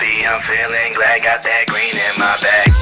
happy, I'm feeling glad, got that green in my bag.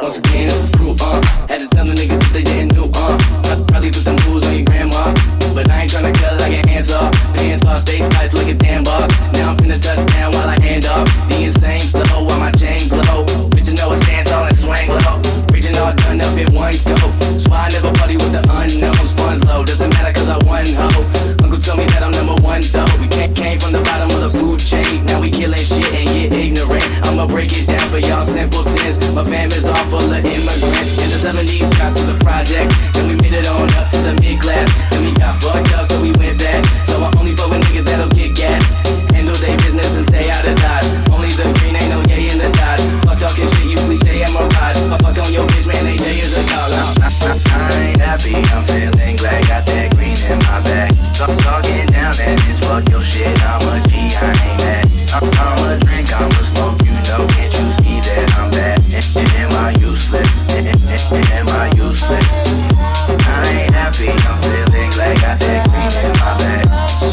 Once again, it's the crew, had to tell the niggas that they didn't do, probably put them moves on your grandma, but I ain't tryna cut like an hands off. Pants off, stay spice like a damn bug. Now I'm finna touch down while I hand off. The insane flow while my chain glow. Bitch, you know I stand tall and swing low. Reaching all done up in one go. So I never party with the unknowns. Funds low, doesn't matter cause I won ho. Uncle told me that I'm number one though. We came from the bottom of the food chain. Now we killing shit and get ignorant. I'ma break it down for y'all simpletons. My fam is all full of immigrants. In the 70s, got to the projects. Then we made it on up to the mid-class. Then we got fucked up, so we went back. So I only fuck with niggas that'll get gas. Handle their business and stay out of dodge. Only the green ain't no yay in the dodge. Fuck talking shit, you cliche and mirage. Fuck on your bitch, man, AJ is a dog. I ain't happy, I'm feeling glad, got that green in my bag. Talking down that is fuck your shit, I'm a G, I ain't mad. I'ma drink, I'ma smoke, you know, can't you see that I'm bad? Am I useless? Am I useless? I ain't happy, I'm feeling glad, got that green in my bag.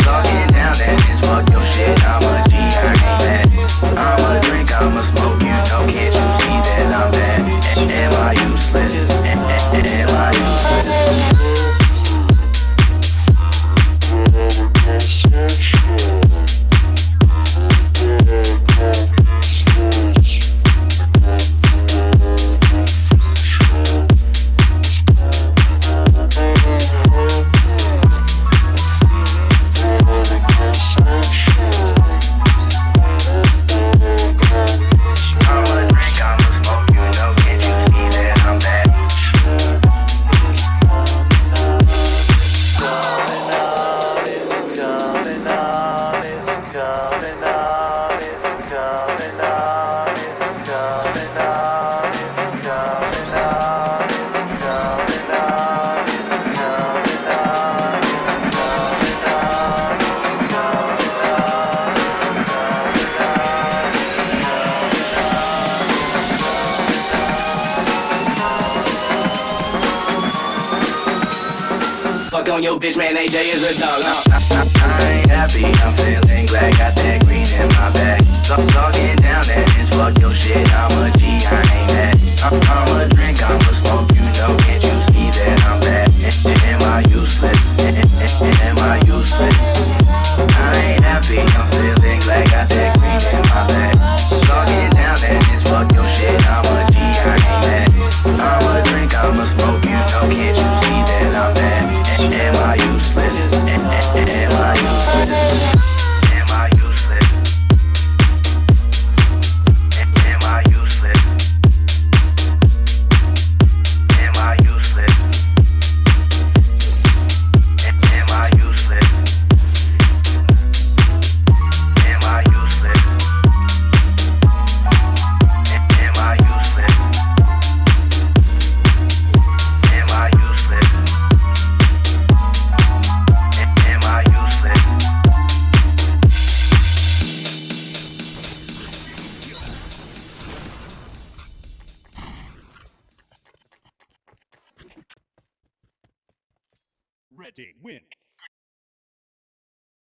Talking down that is fuck your shit, I'm a G, I ain't mad. I'ma drink, I'ma smoke, you know, can't you see that I'm bad? Am I useless? Am I useless? Fuck on your bitch, man, AJ is a dog. I ain't happy, I'm feeling glad, got that green in my bag. Talking down that is fuck your shit, I'm a G, I ain't mad. I'ma drink, I'ma smoke, you know, can't you see that I'm bad? Am I useless? Am I useless? I ain't happy, I'm feeling glad, got that green in my bag. Talking down that is fuck your shit, I'm a G, I ain't mad. I'ma drink, I'ma smoke, you know, can't you see that I'm bad? Am I useless? Am I useless? Am I useless? Am I useless? Am I useless? Am I useless? Am I useless? Am I useless? Am I useless? Am I useless? Ready, win.